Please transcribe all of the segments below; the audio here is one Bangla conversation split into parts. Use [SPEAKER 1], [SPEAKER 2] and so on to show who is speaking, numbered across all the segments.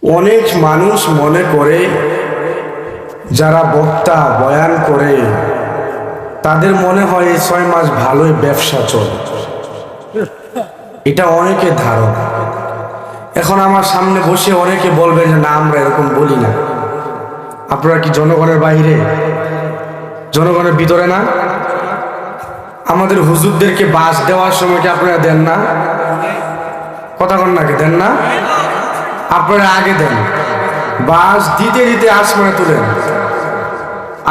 [SPEAKER 1] অনেক মানুষ মনে করে যারা বক্তা বয়ান করে তাদের মনে হয় এই 6 মাস ভালোই ব্যবসা চলে। এটা অনেকে ধারণা। এখন আমার সামনে বসে অনেকে বলবে যে না, আমরা এরকম বলি না। আপনারা কি জনগণের বাইরে, জনগণের ভিতরে না? আমাদের হুজুরদেরকে বাস দেওয়ার সময় কি আপনারা দেন না? কথা কন নাকি দেন না? আপনারা আগে দেন, বাস দিতে দিতে আসমানে তুলেন,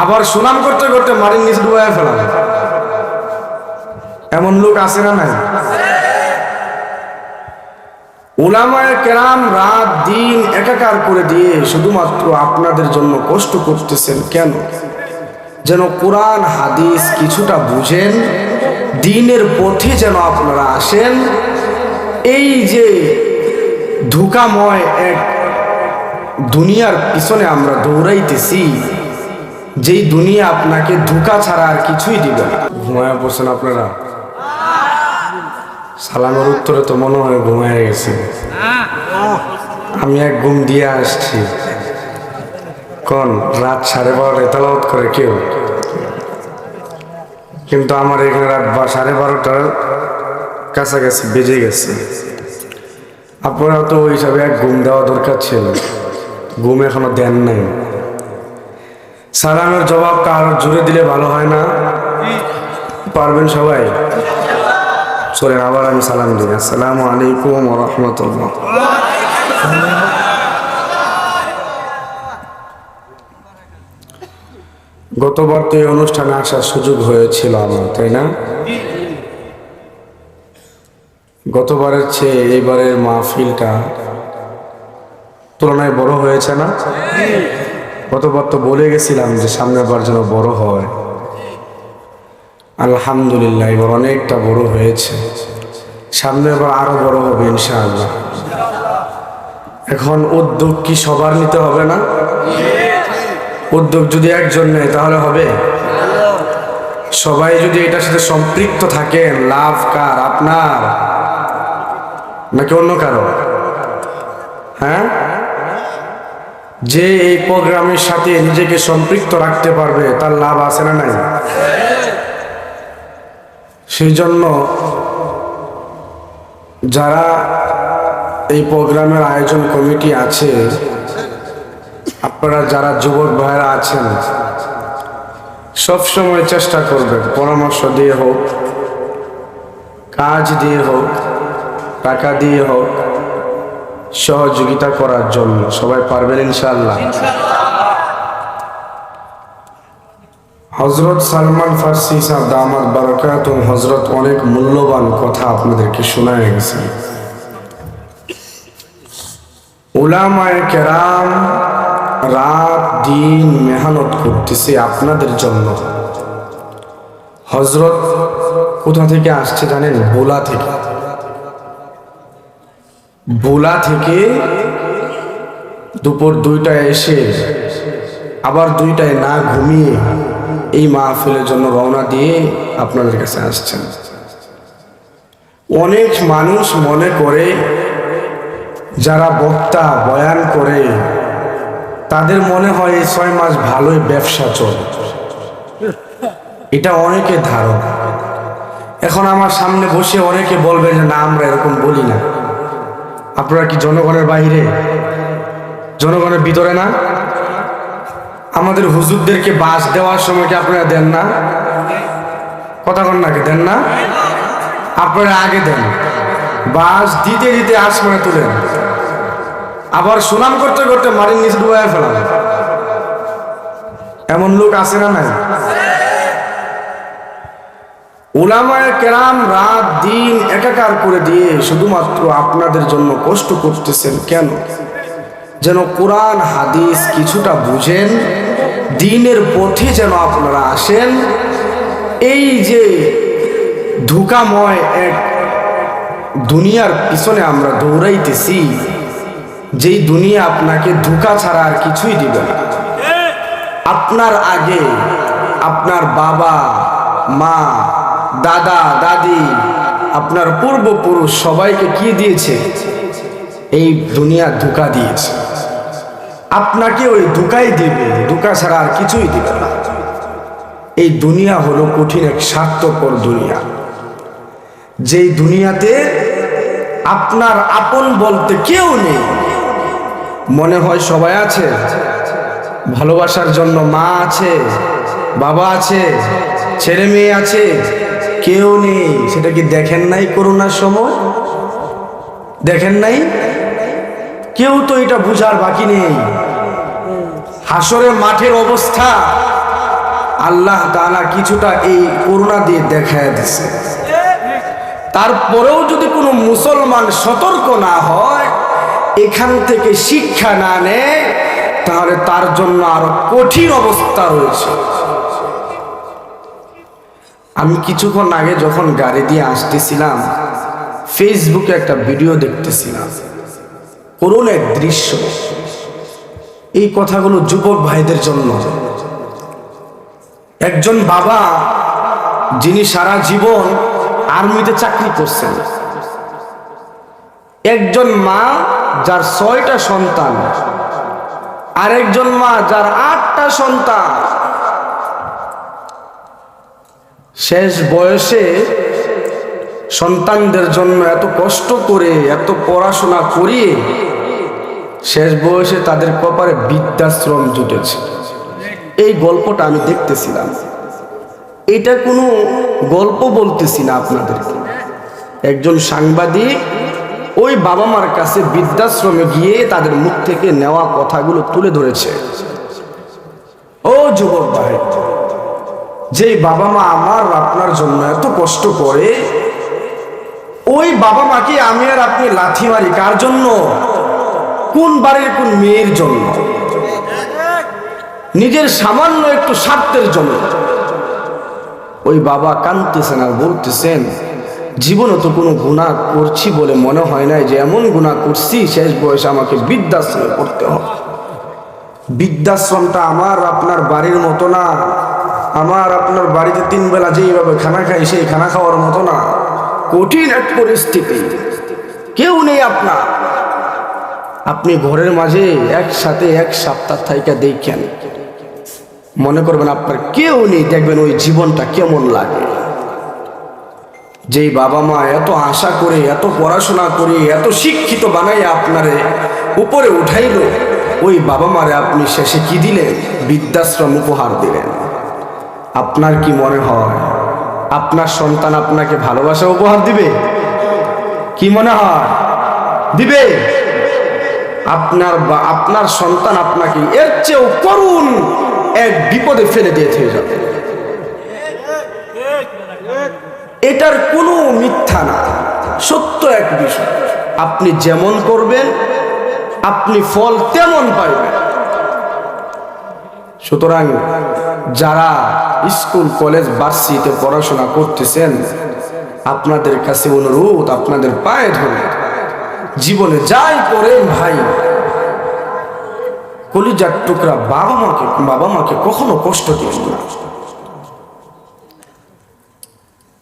[SPEAKER 1] আবার সুনাম করতে করতে মাটির নিচে ডুবাইয়া ফেলান। এমন লোক আছে না নাই? উলামায়ে কেরাম রাত দিন একাকার করে দিয়ে শুধুমাত্র আপনাদের জন্য কষ্ট করতেছেন কেন? যেন কোরআন হাদিস কিছুটা বুঝেন, দ্বীনের পথে যেন আপনারা আসেন। এই যে ধোঁকাময় এক দুনিয়ার পিছনে আমরা দৌড়াইতেছি, যেই দুনিয়া আপনাকে ধোঁকা ছাড়া আর কিছুই দিবে না। ঘুমায় পড়ছেন আপনারা? সালামের উত্তরে তো মনে হয় ঘুমায় গেছে। আমি এক ঘুম দিয়ে আসছি। কোন রাত 12:30 তেলাওয়াত করে কেউ, কিন্তু আমার এখানে রাত 12:30টার কাছাকাছি বেজে গেছে। আপনারা তো ওই হিসাবে এক ঘুম দেওয়া দরকার ছিল, ঘুম এখনো দেন নাই। সালামের জবাবটা আরো জোরে দিলে ভালো হয় না? পারবেন সবাই? চলেন আবার আমি সালাম দিই। আসসালামু আলাইকুম ওয়া রাহমাতুল্লাহ। গতবার তো এই অনুষ্ঠানে আসার সুযোগ হয়েছিল আমার, তাই না? গতবারের চেয়ে এইবারের মাহফিলটা তুলনায় বড় হয়েছে না? গতবার তো বলে গেছিলাম যে সামনের বার যেন বড় হয়। আলহামদুলিল্লাহ এবার অনেকটা বড় হয়েছে, সামনের বার আরো বড় হবে ইনশাআল্লাহ। এখন উদ্যোগ কি সবার নিতে হবে না? উদ্যোগ যদি একজন নেয় তাহলে হবে? সবাই যদি এটার সাথে সম্পৃক্ত থাকেন, লাভ কার? আপনার নাকি অন্য কারো? হ্যাঁ, যে এই প্রোগ্রামের সাথে নিজেকে সম্পৃক্ত রাখতে পারবে তার লাভ আছে না নাই? সেই জন্য যারা এই প্রোগ্রামের আয়োজন কমিটি আছে, আপনারা যারা যুবক ভাইরা আছেন, সবসময় চেষ্টা করবেন পরামর্শ দিয়ে হোক, কাজ দিয়ে হোক, টাকা দিয়ে হোক, সহযোগিতা করার জন্য। সবাই পারবেন ইনশাআল্লাহ? হযরত সালমান ফারসি সাহেব দামাত বারাকাতুহু হযরত অনেক মূল্যবান কথা আপনাদেরকে শোনায় গেছেন। উলামায়ে কেরাম রাত দিন মেহনত করতেছে আপনাদের জন্য। হযরত কোথা থেকে আসছে জানেন? ভোলা থেকে। ভোলা থেকে দুপুর 2টায় এসে আবার 2টায় না ঘুমিয়ে এই মাহফিলের জন্য রওনা দিয়ে আপনাদের কাছে আসছেন। অনেক মানুষ মনে করে যারা বক্তা বয়ান করে তাদের মনে হয় এই 6 মাস ভালোই ব্যবসা চলে। এটা অনেকে ধারণা। এখন আমার সামনে বসে অনেকে বলবে যে না, আমরা এরকম বলি না। আপনারা কি জনগণের বাইরে, জনগণের ভিতরে না? আমাদের হুজুরদেরকে বাস দেওয়ার সময় কি আপনারা দেন না? কথা কন নাকি দেন না? আপনারা আগে দেন, বাস দিতে দিতে আসমানে তুলেন, আবার সুনাম করতে করতে মাটির নিচে ডুবাইয়া ফেলান। এমন লোক আছে না নাই? উলামায়ে কেরাম রাত দিন একাকার করে দিয়ে শুধুমাত্র আপনাদের জন্য কষ্ট করতেছেন কেন? যেন কোরআন হাদিস কিছুটা বুঝেন, দ্বীনের পথে যেন আপনারা আসেন। এই যে ধোঁকাময় এক দুনিয়ার পিছনে আমরা দৌড়াইতেছি, যেই দুনিয়া আপনাকে ধোঁকা ছাড়া আর কিছুই দিবে না। আপনার আগে আপনার বাবা মা, দাদা দাদি, আপনার পূর্বপুরুষ সবাইকে কি দিয়েছে? এই দুনিয়া ধোঁকা দিয়েছে। আপনাকে ওই ধোঁকাই দিবে, ধোঁকা ছাড়া আর কিছুই দিবে না। এই দুনিয়া হলো কঠিন এক স্বার্থপর দুনিয়া, যেই দুনিয়াতে আপনার আপন বলতে কেউ নেই। মনে হয় সবাই আছে, ভালোবাসার জন্য মা আছে, বাবা আছে, ছেলে মেয়ে আছে, কেউ নেই। সেটা কি দেখেন নাই করোনার সময়? দেখেন নাই? কেউ তো এটা বুঝার বাকি নেই। হাসরের মাঠের অবস্থা আল্লাহ তাআলা কিছুটা এই করোনা দিয়ে দেখায় দিছে। তারপরেও যদি কোনো মুসলমান সতর্ক না হয়, এখান থেকে শিক্ষা না নেয়, তাহলে তার জন্য আরো কঠিন অবস্থা রয়েছে। আমি কিছুক্ষণ আগে যখন গাড়ি দিয়ে আসতেছিলাম, ফেসবুকে একটা ভিডিও দেখতেছিলাম, করুণ এক দৃশ্য। এই কথাগুলো যুবক ভাইদের জন্য। একজন বাবা যিনি সারা জীবন আর্মিতে চাকরি করছেন, একজন মা যার 6টা সন্তান, আরেকজন মা যার 8টা সন্তান, শেষ বয়সে সন্তানদের জন্য এত কষ্ট করে এত পড়াশোনা করিয়ে শেষ বয়সে তাদের কপালে বৃদ্ধাশ্রম জুটেছে। এই গল্পটা আমি দেখতেছিলাম। এটা কোনো গল্প বলতেছি না আপনাদেরকে। একজন সাংবাদিক ওই বাবা মার কাছে বৃদ্ধাশ্রমে গিয়ে তাদের মুখ থেকে নেওয়া কথাগুলো তুলে ধরেছে। ও যুবক ভাই, যে বাবা মা আমার আপনার জন্য এত কষ্ট করে, ওই বাবা মাকে আমি আর আপনি লাথি মারি কার জন্য? কোন বাড়ির কোন মেয়ের জন্য? নিজের সামান্য একটু স্বার্থের জন্য। ওই বাবা কাঁদতেছেন আর বলতেছেন, জীবনে তো কোনো গুনাহ করছি বলে মনে হয় নাই যে এমন গুনাহ করছি শেষ বয়সে আমাকে বৃদ্ধাশ্রমে পড়তে হবে। বৃদ্ধাশ্রমটা আমার আপনার বাড়ির মতো না। আমার আপনার বাড়িতে 3 বেলা যেইভাবে খানা খাই সেই খানা খাওয়ার মতো না। কঠিন এক পরিস্থিতি, কেউ নেই আপনার। আপনি ঘরের মাঝে একসাথে 1 সপ্তাহ থাইকা দেখেন, মনে করবেন আপনার কেউ নেই, দেখবেন ওই জীবনটা কেমন লাগে। যেই বাবা মা এত আশা করে, এত পড়াশোনা করে, এত শিক্ষিত বানাইয়া আপনারে উপরে উঠাইল, ওই বাবা মারে আপনি শেষে কি দিলেন? বৃদ্ধাশ্রম উপহার দিলেন। আপনার কি মনে হয় আপনার সন্তান আপনাকে ভালোবাসা উপহার দিবে? কি মনে হয় দিবে? আপনার সন্তান আপনাকে এর চেয়েও করুণ এক বিপদে ফেলে দিয়ে থেকে যাবে। এটার কোনো মিথ্যা না, সত্য এক বিষয়। আপনি যেমন করবেন আপনি ফল তেমন পাইবেন। সুতরাং যারা স্কুল কলেজ ভার্সিটিতে পড়াশোনা করতেছেন, আপনাদের কাছে অনুরোধ, আপনাদের পায়ে ধরে জীবনে যাই করেন ভাই, কলিজার টুকরা বাবা মাকে কখনো কষ্ট দিবেন না,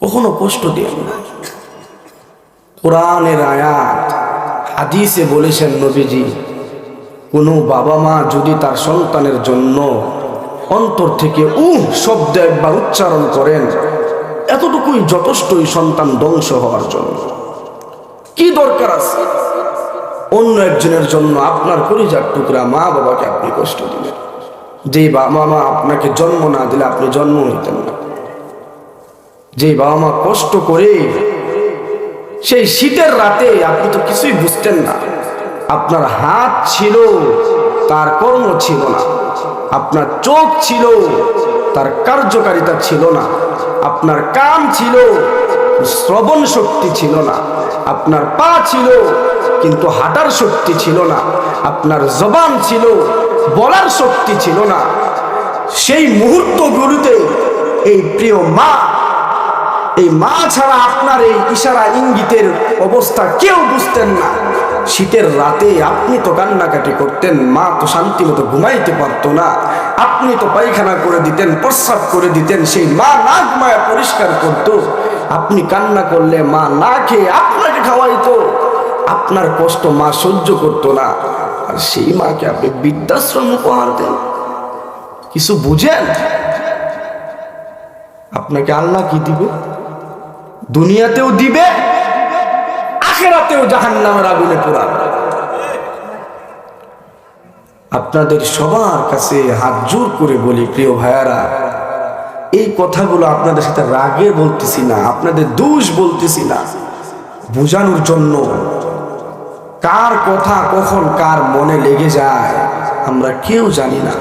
[SPEAKER 1] কখনো কষ্ট দিবেন না। কোরআনের আয়াত, হাদিসে বলেছেন নবীজি, কোনো বাবা মা যদি তার সন্তানের জন্য অন্তর থেকে শব্দ একবার উচ্চারণ করেন, এতটুকুই যথেষ্টই সন্তান ধ্বংস হওয়ার জন্য। কি দরকার আছে অন্য একজনের জন্য আপনার কলিজার টুকরা মা বাবাকে আপনি কষ্ট দিলেন? যে বাবা মা আপনাকে জন্ম না দিলে আপনি জন্ম নিতেন না। যে বাবা মা কষ্ট করে সেই শীতের রাতে, আপনি তো কিছুই বুঝতেন না, আপনার হাত ছিল তার কর্ম ছিল না, আপনার চোখ ছিল তার কার্যকারিতা ছিল না, আপনার কান ছিল শ্রবণ শক্তি ছিল না, আপনার পা ছিল কিন্তু হাঁটার শক্তি ছিল না, আপনার জবান ছিল বলার শক্তি ছিল না। সেই মুহূর্তগুলোতে এই প্রিয় মা, এই মা ছাড়া আপনার এই ইশারা ইঙ্গিতের অবস্থা কেউ বুঝতেন না। শীতের রাতে আপনি তো কান্নাকাটি করতেন, মা তো শান্তি মতো ঘুমাইতে পারতো না, আপনি তো পায়খানা করে দিতেন, প্রস্রাব করে দিতেন, সেই মা না ঘুমায় পরিষ্কার করতো। আপনি কান্না করলে মা না খেয়ে আপনাকে খাওয়াইতো। আপনার কষ্ট মা সহ্য করতো না। আর সেই মাকে আপনি বৃদ্ধাশ্রম উপহার দেন। কিছু বুঝেন? আপনাকে আল্লাহ কি দিবে? দুনিয়াতেও দিবে, আখিরাতেও জাহান্নামের আগুনে পোড়াবে। আপনাদের সবার কাছে হাত জোর করে বলি, প্রিয় ভাইয়ারা, এই কথাগুলো আপনাদের সাথে রাগে বলতেছি না, আপনাদের দোষ বলতেছি না, বোঝানোর জন্য। কার কথা কখন কার মনে লেগে যায় আমরা কেউ জানি না।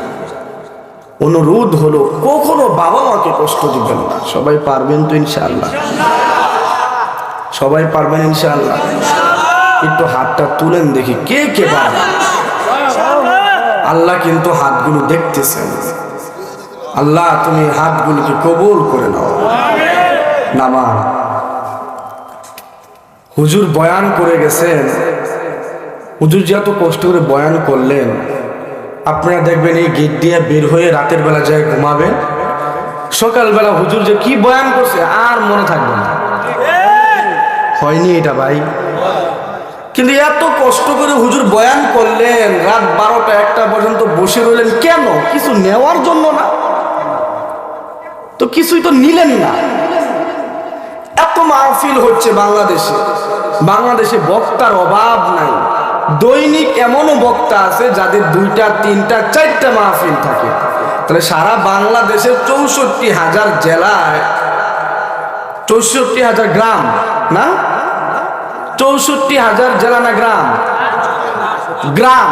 [SPEAKER 1] অনুরোধ হলো, কখনো বাবা মাকে কষ্ট দিবেন না। সবাই পারবেন তো ইনশাআল্লাহ? সবাই পারবেন ইনশাআল্লাহ? একটু হাতটা তুলেন দেখি কে কে পারবেন। আল্লাহ কিন্তু হাতগুলো দেখতেছেন। আল্লাহ তুমি হাতগুলোকে কবুল করে নাও। নামাজ হুজুর বয়ান করে গেছেন, হুজুর যে এত কষ্ট করে বয়ান করলেন, আপনারা দেখবেন এই গেট দিয়ে বের হয়ে রাতের বেলা যায় ঘুমাবেন, সকালবেলা হুজুর যে কি বয়ান করছে আর মনে থাকবে না। হয়নি এটা ভাই? কিন্তু এত কষ্ট করে হুজুর বয়ান করলেন, রাত 12টা 1টা পর্যন্ত বসে রইলেন কেন? কিছু নেওয়ার জন্য না তো, কিছুই তো নিলেন না। এত মাহফিল হচ্ছে বাংলাদেশে, বাংলাদেশে বক্তার অভাব নাই। দৈনিক এমনও বক্তা আছে যাদের 2টা 3টা 4টা মাহফিল থাকে। তাহলে সারা বাংলাদেশের 64,000 জেলায় 64,000 গ্রাম না, 64,000 জেলা না গ্রাম? গ্রাম।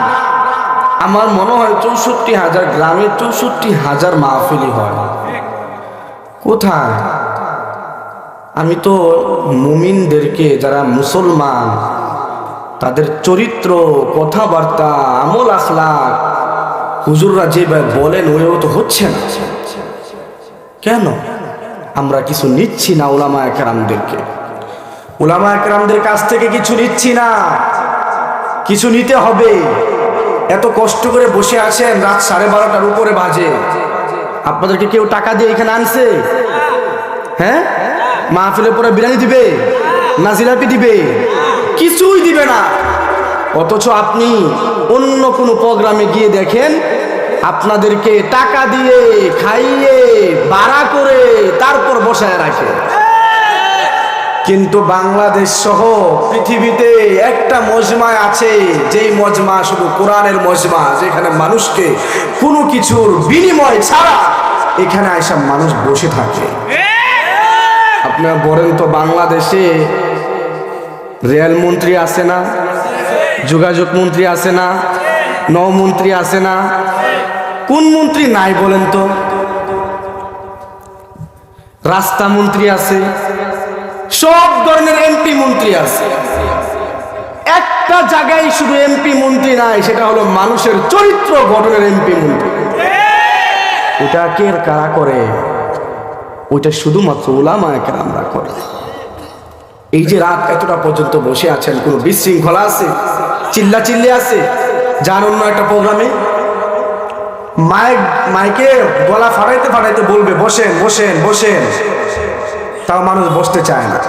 [SPEAKER 1] আমার মনে হয় 64,000 গ্রামে 64,000 মাহফিলই হয়। কোথায়? আমি তো মুমিনদেরকে, যারা মুসলমান, তাদের চরিত্র, কথাবার্তা, আমল আখলাক হুজুররা যেভাবে বলেন ওইভাবে তো হচ্ছে না। কেন? আমরা কিছু নিচ্ছি না উলামায়ে কেরামদেরকে, উলামায়ে কেরামদের কাছ থেকে কিছু নিচ্ছি না। কিছু নিতে হবে। এত কষ্ট করে বসে আছেন, রাত 12:30টার উপরে বাজে। আপনাদেরকে কেউ টাকা দিয়ে এখানে আনছে? হ্যাঁ? মাহফিলের পরে বিরিয়ানি দিবে না জিলাপি দিবে? কিছুই দিবে না। অথচ আপনি অন্য কোনো প্রোগ্রামে গিয়ে দেখেন, আপনাদেরকে টাকা দিয়ে খাইয়ে ভাড়া করে তারপর বসায় রাখে। কিন্তু বাংলাদেশ সহ পৃথিবীতে একটা মজমা আছে, যেই মজমা শুধু কোরআনের মজমা, যেখানে মানুষকে কোনো কিছুর বিনিময় ছাড়া এখানে আইসা মানুষ বসে থাকে। আপনারা বলেন তো, বাংলাদেশে রেল মন্ত্রী আছে না, যোগাযোগ মন্ত্রী আছে না, নৌমন্ত্রী আছে না? কোন মন্ত্রী নাই বলেন তো? রাস্তা মন্ত্রী আছে, সব ধরনের এমপি মন্ত্রী আছে। একটা জায়গায় শুধু এমপি মন্ত্রী নাই, সেটা হলো মানুষের চরিত্র গঠনের এমপি মন্ত্রী। ওটা কে কারা করে? ওইটা শুধুমাত্র উলামায়ে কেরামরা করে। এই যে রাত এতটা পর্যন্ত বসে আছেন, কোনো বিশৃঙ্খলা আছে? চিল্লা চিল্লি আছে? যার অন্য একটা প্রোগ্রামে মাইকে গলা ফাটাইতে ফাটাইতে বলবে বসেন বসেন বসেন, তাও মানুষ বসতে চায় না।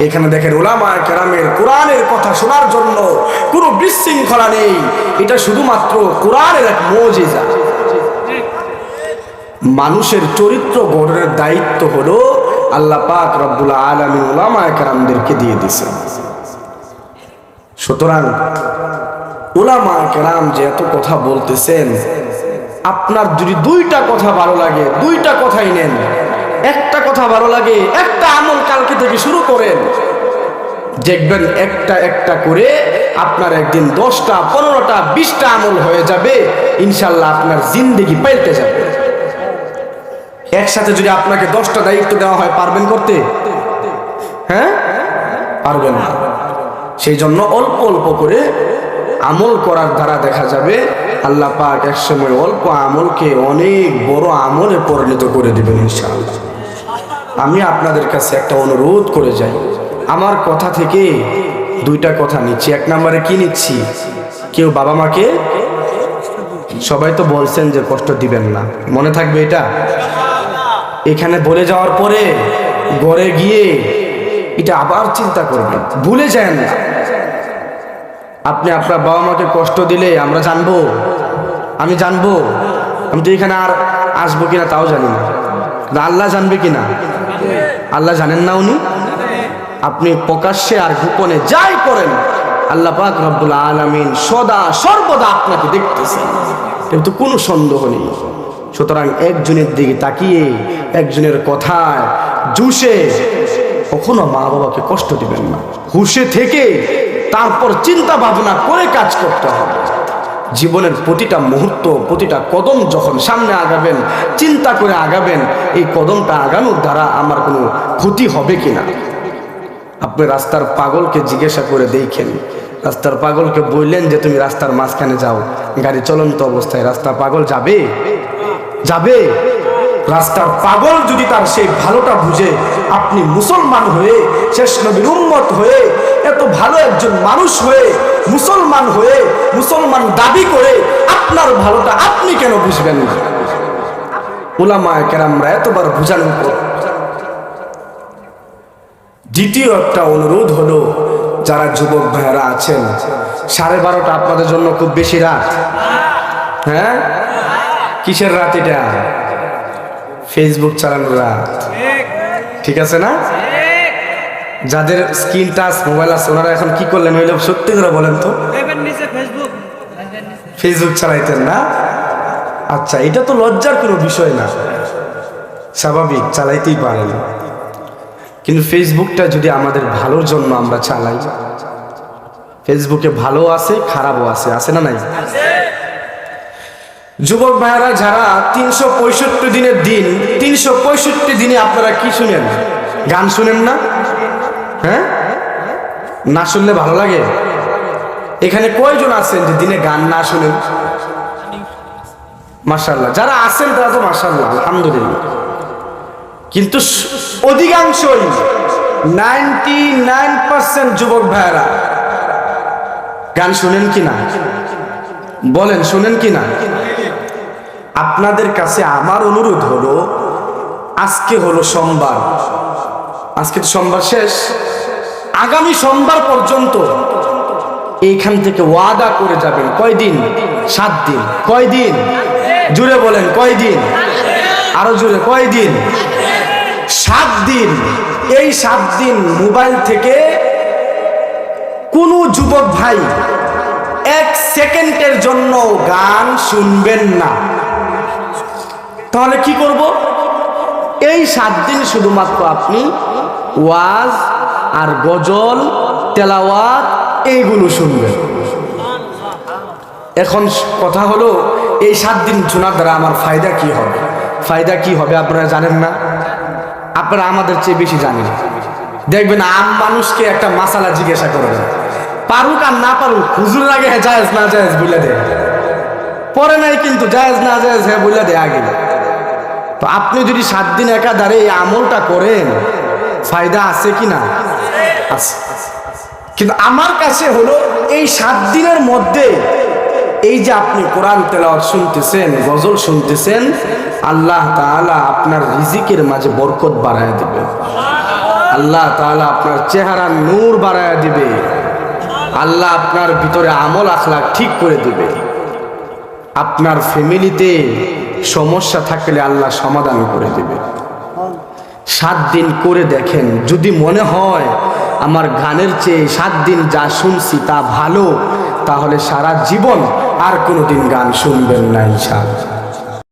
[SPEAKER 1] এখানে দেখেন উলামায়ে কেরামের কোরআনের কথা শোনার জন্য কোনো বিশৃঙ্খলা নেই। এটা শুধুমাত্র কোরআনের এক মুজিজা। মানুষের চরিত্র গঠনের দায়িত্ব হলো আল্লাহ পাক রব্বুল আলামিন উলামায়ে কেরামদেরকে দিয়ে দিয়েছেন। সুতরাং উলামায়ে কেরাম যে এত কথা বলতেছেন, আপনার যদি 2টা কথা ভালো লাগে 2টা কথাই নেন, একটা কথা ভালো লাগে একটা আমল কালকে থেকে শুরু করেন, দেখবেন একটা একটা করে আপনার একদিন 10টা 15টা 20টা আমল হয়ে যাবে। ইনশাআল্লাহ আপনার জিন্দেগি পাল্টে যাবে। একসাথে যদি আপনাকে 10টা দায়িত্ব দেওয়া হয়, পারবেন করতে? হ্যাঁ, পারবেন না। সেই জন্য অল্প অল্প করে আমল করার দ্বারা দেখা যাবে আল্লাহ পাক একসময় অল্প আমলকে অনেক বড় আমলে পরিণত করে দিবেন ইনশাআল্লাহ। আমি আপনাদের কাছে একটা অনুরোধ করে যাই, আমার কথা থেকে 2টা কথা নিচ্ছি। 1 নম্বরে কি নিচ্ছি? কেউ বাবা মাকে, সবাই তো বলছেন যে কষ্ট দিবেন না, মনে থাকবে এটা? এখানে বলে যাওয়ার পরে ঘরে গিয়ে এটা আবার চিন্তা করবেন, ভুলে যান না। আপনি আপনার বাবা মাকে কষ্ট দিলে আমরা জানবো, আমি জানবো, আমি তো এখানে আর আসবো কিনা তাও জানি না, আল্লাহ জানবে কিনা? আল্লাহ জানেন না উনি? আপনি প্রকাশ্যে আর গোপনে যাই করেন আল্লাহ পাক রব্বুল আলামিন সদা সর্বদা আপনাকে দেখতেছেন, কিন্তু কোনো সন্দেহ নেই। সুতরাং একজনের দিকে তাকিয়ে একজনের কথায় জুসে কখনো মা বাবাকে কষ্ট দিবেন না। হুশে থেকে তারপর চিন্তা ভাবনা করে কাজ করতে হবে। জীবনের প্রতিটা মুহূর্ত, প্রতিটা কদম যখন সামনে আগাবেন, চিন্তা করে আগাবেন এই কদমটা আগানোর দ্বারা আমার কোনো ক্ষতি হবে কিনা। আপনি রাস্তার পাগলকে জিজ্ঞাসা করে দেখেন, রাস্তার পাগলকে বললেন যে তুমি রাস্তার মাঝখানে যাও, গাড়ি চলন্ত অবস্থায় রাস্তার পাগল যাবে? যাবে? রাস্তার পাগল যদি তার সেই ভালোটা বুঝে, আপনি মুসলমান হয়ে, শেষ নবীর উম্মত হয়ে, এত ভালো একজন মানুষ হয়ে, মুসলমান হয়ে, মুসলমান দাবি করে আপনার ভালোটা আপনি কেন বুঝবেন না? উলামায়ে কেরামরা এতবার বুঝানোর পর দ্বিতীয় একটা অনুরোধ হলো, যারা যুবক ভাইয়েরা আছেন, 12:30 আপনাদের জন্য খুব বেশি রাত? হ্যাঁ, কিসের রাত এটা? ফেসবুক চালানোর রাত, ঠিক আছে না? যাদের স্ক্রিন টাচ মোবাইল আছে ওনারা এখন কি করলেন হইল সত্যি করে বলেন তো? ফেসবুক চালাইতেন না? আচ্ছা, এটা তো লজ্জার কোনো বিষয় না, স্বাভাবিক, চালাইতেই পারেন। কিন্তু ফেসবুকটা যদি আমাদের ভালোর জন্য আমরা চালাই, ফেসবুকে ভালো আছে খারাপও আছে, আছে না নাই? যুবক ভাইয়েরা যারা 365 দিনের দিন, 365 দিনে আপনারা কি শুনেন? গান শুনেন না? হ্যাঁ, না শুনলে ভালো লাগে? এখানে কয়জন আছেন যে দিনে গান না শুনেন? মাশাআল্লাহ, যারা আছেন তারা তো মাশাআল্লাহ, আলহামদুলিল্লাহ। কিন্তু অধিকাংশই 99% যুবক ভাইয়েরা গান শুনেন কিনা বলেন? শুনেন কিনা? আপনাদের কাছে আমার অনুরোধ হলো, আজকে হলো সোমবার, আজকে তো সোমবার শেষ, আগামী সোমবার পর্যন্ত এইখান থেকে ওয়াদা করে যাবেন। কয়দিন? 7 দিন। কয়দিন? জুড়ে বলেন কয়দিন? আরো জুড়ে কয়দিন? 7 দিন। এই 7 দিন মোবাইল থেকে কোনো যুবক ভাই 1 সেকেন্ডের জন্য গান শুনবেন না। তাহলে কি করব? এই 7 দিন শুধুমাত্র আপনি ওয়াজ আর গজল, তেলাওয়াত এইগুলো শুনবেন। এখন কথা হলো, এই 7 দিন শোনার দ্বারা আমার ফায়দা কি হবে? ফায়দা কি হবে আপনারা জানেন না? আপনারা আমাদের চেয়ে বেশি জানেন। দেখবেন আম মানুষকে একটা মাসালা জিজ্ঞাসা করবেন, পারুক আর না পারুক হুজুরের আগে জায়েজ না জায়েজ বলে দেয়, পরে নাই কিন্তু জায়েজ না জায়েজ হ্যাঁ বলে দেয় আগে। তো আপনি যদি 7 দিন একাধারে এই আমলটা করেন, ফায়দা আছে কি না? আছে। কিন্তু আমার কাছে হলো এই 7 দিনের মধ্যে এই যে আপনি কোরআন তেলাওয়াত শুনতেছেন, গজল শুনতেছেন, আল্লাহ তাআলা আপনার রিজিকের মাঝে বরকত বাড়ায় দিবে, আল্লাহ তাআলা আপনার চেহারার নূর বাড়ায় দিবে, আল্লাহ আপনার ভিতরে আমল আখলাক ঠিক করে দিবে। আপনার ফ্যামিলিতে সমস্যা থাকলে আল্লাহ সমাধান করে দিবে। 7 দিন করে দেখেন, যদি মনে হয় আমার গানের চেয়ে 7 দিন যা শুনছি তা ভালো, তাহলে সারা জীবন আর কোনোদিন গান শুনবেন না ইনশাআল্লাহ।